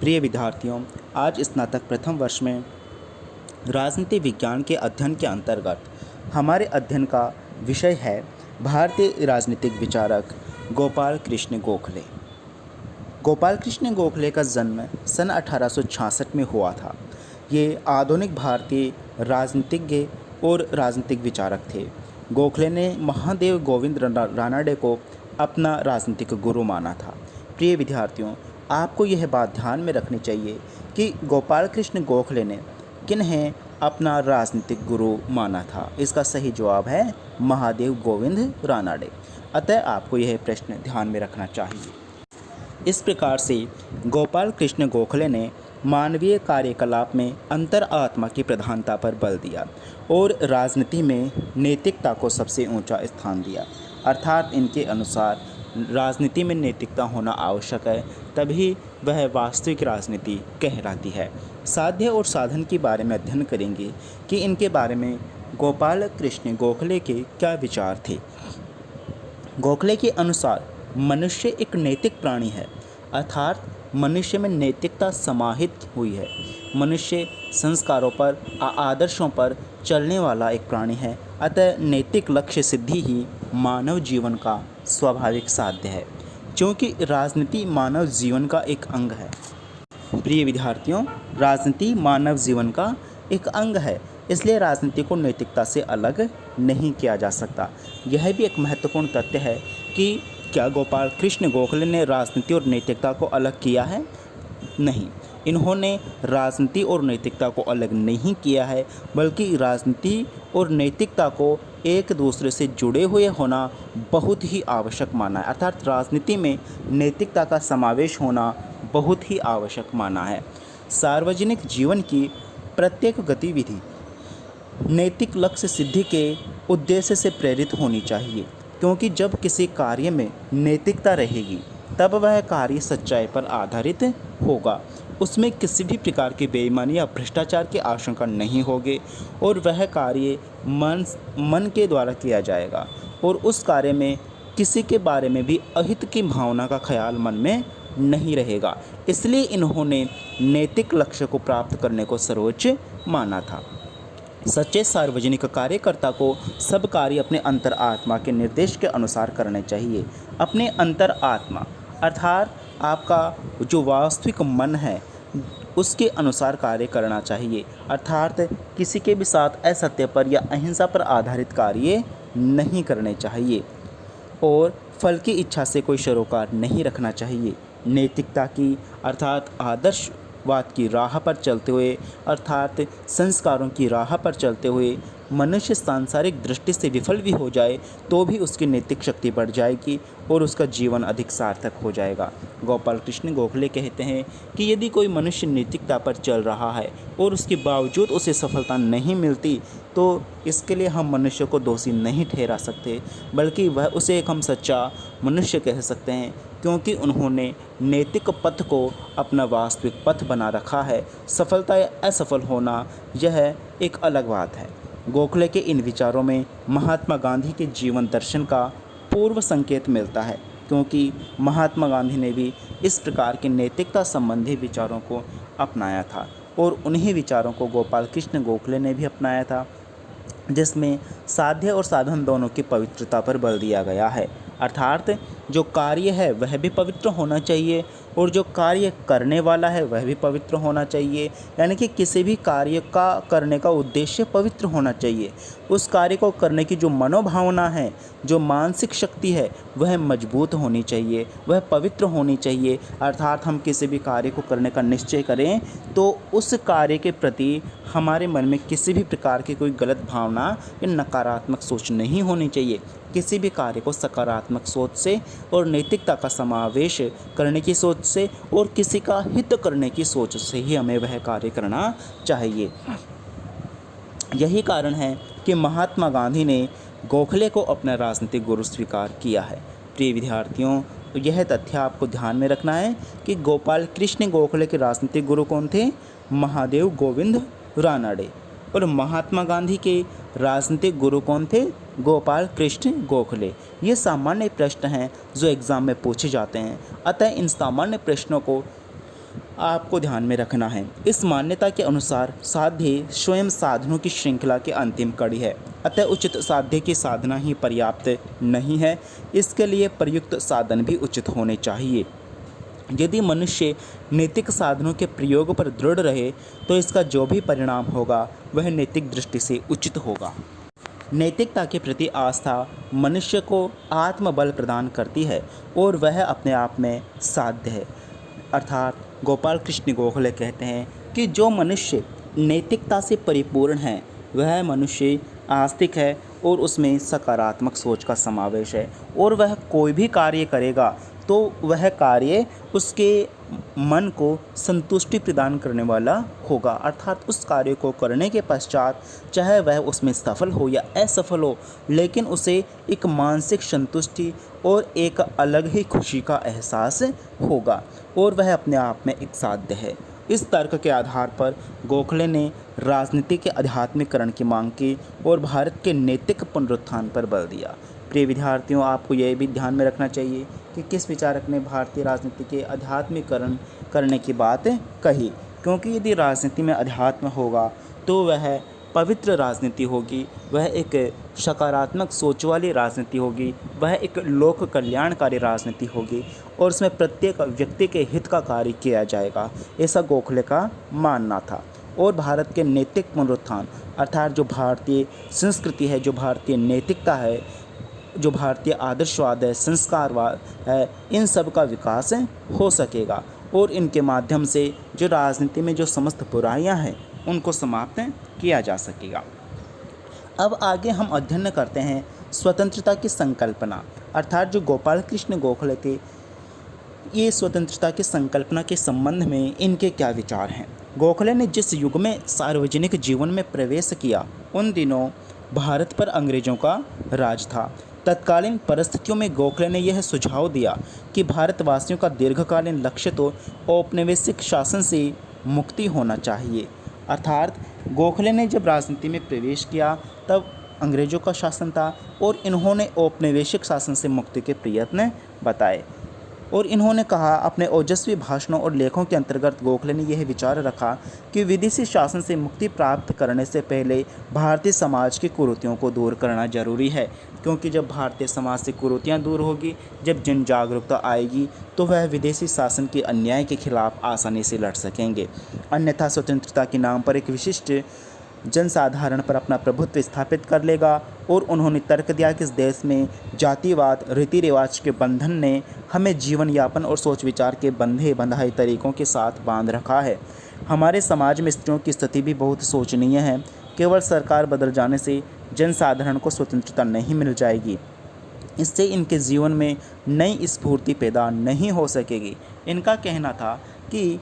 प्रिय विद्यार्थियों, आज स्नातक प्रथम वर्ष में राजनीति विज्ञान के अध्ययन के अंतर्गत हमारे अध्ययन का विषय है भारतीय राजनीतिक विचारक गोपाल कृष्ण गोखले। गोपाल कृष्ण गोखले का जन्म सन 1866 में हुआ था। ये आधुनिक भारतीय राजनीतिज्ञ और राजनीतिक विचारक थे। गोखले ने महादेव गोविंद रानडे को अपना राजनीतिक गुरु माना था। प्रिय विद्यार्थियों, आपको यह बात ध्यान में रखनी चाहिए कि गोपाल कृष्ण गोखले ने किन्हें अपना राजनीतिक गुरु माना था। इसका सही जवाब है महादेव गोविंद रानडे। अतः आपको यह प्रश्न ध्यान में रखना चाहिए। इस प्रकार से गोपाल कृष्ण गोखले ने मानवीय कार्यकलाप में अंतरात्मा की प्रधानता पर बल दिया और राजनीति में नैतिकता को सबसे ऊंचा स्थान दिया। अर्थात इनके अनुसार राजनीति में नैतिकता होना आवश्यक है, तभी वह वास्तविक राजनीति कहलाती है। साध्य और साधन के बारे में अध्ययन करेंगे कि इनके बारे में गोपाल कृष्ण गोखले के क्या विचार थे। गोखले के अनुसार मनुष्य एक नैतिक प्राणी है, अर्थात मनुष्य में नैतिकता समाहित हुई है। मनुष्य संस्कारों पर आदर्शों पर चलने वाला एक प्राणी है। अतः नैतिक लक्ष्य सिद्धि ही मानव जीवन का स्वाभाविक साध्य है, क्योंकि राजनीति मानव जीवन का एक अंग है। प्रिय विद्यार्थियों, राजनीति मानव जीवन का एक अंग है, इसलिए राजनीति को नैतिकता से अलग नहीं किया जा सकता। यह भी एक महत्वपूर्ण तथ्य है कि क्या गोपाल कृष्ण गोखले ने राजनीति और नैतिकता को अलग किया है? नहीं, इन्होंने राजनीति और नैतिकता को अलग नहीं किया है, बल्कि राजनीति और नैतिकता को एक दूसरे से जुड़े हुए होना बहुत ही आवश्यक माना है। अर्थात राजनीति में नैतिकता का समावेश होना बहुत ही आवश्यक माना है। सार्वजनिक जीवन की प्रत्येक गतिविधि नैतिक लक्ष्य सिद्धि के उद्देश्य से प्रेरित होनी चाहिए, क्योंकि जब किसी कार्य में नैतिकता रहेगी तब वह कार्य सच्चाई पर आधारित होगा। उसमें किसी भी प्रकार की बेईमानी या भ्रष्टाचार की आशंका नहीं होगी और वह कार्य मन के द्वारा किया जाएगा और उस कार्य में किसी के बारे में भी अहित की भावना का ख्याल मन में नहीं रहेगा। इसलिए इन्होंने नैतिक लक्ष्य को प्राप्त करने को सर्वोच्च माना था। सच्चे सार्वजनिक कार्यकर्ता को सब कार्य अपने अंतरात्मा के निर्देश के अनुसार करने चाहिए। अपने अंतरात्मा अर्थात आपका जो वास्तविक मन है उसके अनुसार कार्य करना चाहिए। अर्थात किसी के भी साथ असत्य पर या अहिंसा पर आधारित कार्य नहीं करने चाहिए और फल की इच्छा से कोई सरोकार नहीं रखना चाहिए। नैतिकता की अर्थात आदर्शवाद की राह पर चलते हुए अर्थात संस्कारों की राह पर चलते हुए मनुष्य सांसारिक दृष्टि से विफल भी हो जाए तो भी उसकी नैतिक शक्ति बढ़ जाएगी और उसका जीवन अधिक सार्थक हो जाएगा। गोपाल कृष्ण गोखले कहते हैं कि यदि कोई मनुष्य नैतिकता पर चल रहा है और उसके बावजूद उसे सफलता नहीं मिलती तो इसके लिए हम मनुष्य को दोषी नहीं ठहरा सकते, बल्कि वह उसे एक हम सच्चा मनुष्य कह सकते हैं, क्योंकि उन्होंने नैतिक पथ को अपना वास्तविक पथ बना रखा है। सफलता या असफल होना यह एक अलग बात है। गोखले के इन विचारों में महात्मा गांधी के जीवन दर्शन का पूर्व संकेत मिलता है, क्योंकि महात्मा गांधी ने भी इस प्रकार के नैतिकता संबंधी विचारों को अपनाया था और उन्हीं विचारों को गोपाल कृष्ण गोखले ने भी अपनाया था, जिसमें साध्य और साधन दोनों की पवित्रता पर बल दिया गया है। अर्थात जो कार्य है वह भी पवित्र होना चाहिए और जो कार्य करने वाला है वह भी पवित्र होना चाहिए। यानी कि किसी भी कार्य का करने का उद्देश्य पवित्र होना चाहिए। उस कार्य को करने की जो मनोभावना है, जो मानसिक शक्ति है, वह मजबूत होनी चाहिए, वह पवित्र होनी चाहिए। अर्थात हम किसी भी कार्य को करने का निश्चय करें तो उस कार्य के प्रति हमारे मन में किसी भी प्रकार की कोई गलत भावना या नकारात्मक सोच नहीं होनी चाहिए। किसी भी कार्य को सकारात्मक सोच से और नैतिकता का समावेश करने की सोच से और किसी का हित करने की सोच से ही हमें वह कार्य करना चाहिए। यही कारण है कि महात्मा गांधी ने गोखले को अपना राजनीतिक गुरु स्वीकार किया है। प्रिय विद्यार्थियों, यह तथ्य आपको ध्यान में रखना है कि गोपाल कृष्ण गोखले के राजनीतिक गुरु कौन थे? महादेव गोविंद रानडे। और महात्मा गांधी के राजनीतिक गुरु कौन थे? गोपाल कृष्ण गोखले। ये सामान्य प्रश्न हैं जो एग्ज़ाम में पूछे जाते हैं। अतः इन सामान्य प्रश्नों को आपको ध्यान में रखना है। इस मान्यता के अनुसार साध्य स्वयं साधनों की श्रृंखला की अंतिम कड़ी है, अतः उचित साध्य की साधना ही पर्याप्त नहीं है, इसके लिए प्रयुक्त साधन भी उचित होने चाहिए। यदि मनुष्य नैतिक साधनों के प्रयोग पर दृढ़ रहे तो इसका जो भी परिणाम होगा वह नैतिक दृष्टि से उचित होगा। नैतिकता के प्रति आस्था मनुष्य को आत्मबल प्रदान करती है और वह अपने आप में साध्य है। अर्थात गोपाल कृष्ण गोखले कहते हैं कि जो मनुष्य नैतिकता से परिपूर्ण है वह मनुष्य आस्तिक है और उसमें सकारात्मक सोच का समावेश है, और वह कोई भी कार्य करेगा तो वह कार्य उसके मन को संतुष्टि प्रदान करने वाला होगा। अर्थात उस कार्य को करने के पश्चात चाहे वह उसमें सफल हो या असफल हो, लेकिन उसे एक मानसिक संतुष्टि और एक अलग ही खुशी का एहसास होगा और वह अपने आप में एक साध्य है। इस तर्क के आधार पर गोखले ने राजनीति के आध्यात्मिकरण की मांग की और भारत के नैतिक पुनरुत्थान पर बल दिया। प्रिय विद्यार्थियों, आपको यह भी ध्यान में रखना चाहिए कि किस विचारक ने भारतीय राजनीति के आध्यात्मिकरण करने की बात कही, क्योंकि यदि राजनीति में अध्यात्म होगा तो वह पवित्र राजनीति होगी, वह एक सकारात्मक सोच वाली राजनीति होगी, वह एक लोक कल्याणकारी राजनीति होगी और उसमें प्रत्येक व्यक्ति के हित का कार्य किया जाएगा, ऐसा गोखले का मानना था। और भारत के नैतिक पुनरुत्थान अर्थात जो भारतीय संस्कृति है, जो भारतीय नैतिकता है, जो भारतीय आदर्शवाद है, संस्कारवाद है, इन सब का विकास हो सकेगा और इनके माध्यम से जो राजनीति में जो समस्त बुराइयां हैं उनको समाप्त किया जा सकेगा। अब आगे हम अध्ययन करते हैं स्वतंत्रता की संकल्पना, अर्थात जो गोपाल कृष्ण गोखले थे, ये स्वतंत्रता की संकल्पना के संबंध में इनके क्या विचार हैं। गोखले ने जिस युग में सार्वजनिक जीवन में प्रवेश किया उन दिनों भारत पर अंग्रेजों का राज था। तत्कालीन परिस्थितियों में गोखले ने यह सुझाव दिया कि भारतवासियों का दीर्घकालीन लक्ष्य तो औपनिवेशिक शासन से मुक्ति होना चाहिए। अर्थात गोखले ने जब राजनीति में प्रवेश किया तब अंग्रेजों का शासन था और इन्होंने औपनिवेशिक शासन से मुक्ति के प्रयत्न बताए और इन्होंने कहा, अपने ओजस्वी भाषणों और लेखों के अंतर्गत गोखले ने यह विचार रखा कि विदेशी शासन से मुक्ति प्राप्त करने से पहले भारतीय समाज की कुरीतियों को दूर करना जरूरी है, क्योंकि जब भारतीय समाज से कुरीतियाँ दूर होगी, जब जन जागरूकता आएगी तो वह विदेशी शासन के अन्याय के खिलाफ आसानी से लड़ सकेंगे। अन्यथा स्वतंत्रता के नाम पर एक विशिष्ट जनसाधारण पर अपना प्रभुत्व स्थापित कर लेगा। और उन्होंने तर्क दिया कि इस देश में जातिवाद, रीति रिवाज के बंधन ने हमें जीवन यापन और सोच विचार के बंधे बंधाए तरीकों के साथ बांध रखा है। हमारे समाज में स्त्रियों की स्थिति भी बहुत शोचनीय है। केवल सरकार बदल जाने से जनसाधारण को स्वतंत्रता नहीं मिल जाएगी, इससे इनके जीवन में नई स्फूर्ति पैदा नहीं हो सकेगी। इनका कहना था कि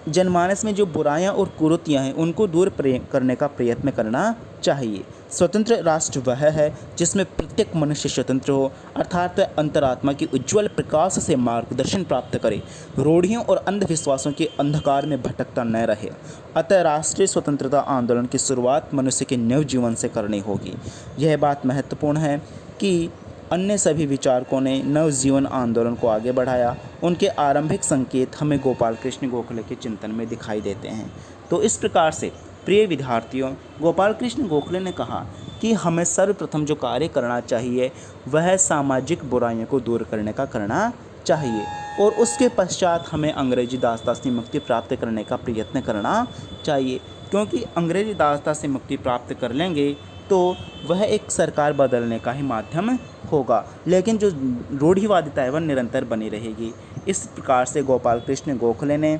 जनमानस में जो बुराइयां और कुरीतियां हैं उनको दूर करने का प्रयत्न करना चाहिए। स्वतंत्र राष्ट्र वह है जिसमें प्रत्येक मनुष्य स्वतंत्र हो, अर्थात अंतरात्मा की उज्ज्वल प्रकाश से मार्गदर्शन प्राप्त करे, रूढ़ियों और अंधविश्वासों के अंधकार में भटकता न रहे। अतः राष्ट्रीय स्वतंत्रता आंदोलन की शुरुआत मनुष्य के नव जीवन से करनी होगी। यह बात महत्वपूर्ण है कि अन्य सभी विचारकों ने नवजीवन आंदोलन को आगे बढ़ाया। उनके आरंभिक संकेत हमें गोपाल कृष्ण गोखले के चिंतन में दिखाई देते हैं। तो इस प्रकार से प्रिय विद्यार्थियों, गोपाल कृष्ण गोखले ने कहा कि हमें सर्वप्रथम जो कार्य करना चाहिए वह सामाजिक बुराइयों को दूर करने का करना चाहिए और उसके पश्चात हमें अंग्रेजी दासता से मुक्ति प्राप्त करने का प्रयत्न करना चाहिए, क्योंकि अंग्रेजी दासता से मुक्ति प्राप्त कर लेंगे तो वह एक सरकार बदलने का ही माध्यम होगा, लेकिन जो रूढ़िवादिता है वह निरंतर बनी रहेगी। इस प्रकार से गोपाल कृष्ण गोखले ने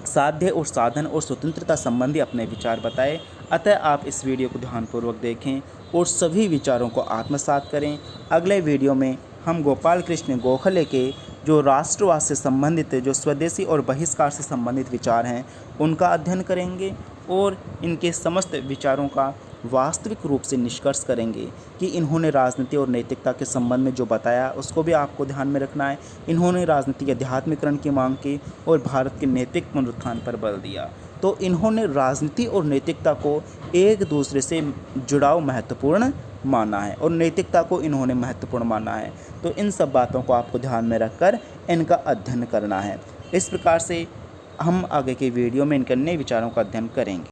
साध्य और साधन और स्वतंत्रता संबंधी अपने विचार बताए। अतः आप इस वीडियो को ध्यानपूर्वक देखें और सभी विचारों को आत्मसात करें। अगले वीडियो में हम गोपाल कृष्ण गोखले के जो राष्ट्रवाद से संबंधित, जो स्वदेशी और बहिष्कार से संबंधित विचार हैं उनका अध्ययन करेंगे और इनके समस्त विचारों का वास्तविक रूप से निष्कर्ष करेंगे कि इन्होंने राजनीति और नैतिकता के संबंध में जो बताया उसको भी आपको ध्यान में रखना है। इन्होंने राजनीति के आध्यात्मिकरण की मांग की और भारत के नैतिक पुनरुत्थान पर बल दिया। तो इन्होंने राजनीति और नैतिकता को एक दूसरे से जुड़ाव महत्वपूर्ण माना है और नैतिकता को इन्होंने महत्वपूर्ण माना है। तो इन सब बातों को आपको ध्यान में रखकर इनका अध्ययन करना है। इस प्रकार से हम आगे के वीडियो में इनके नए विचारों का अध्ययन करेंगे।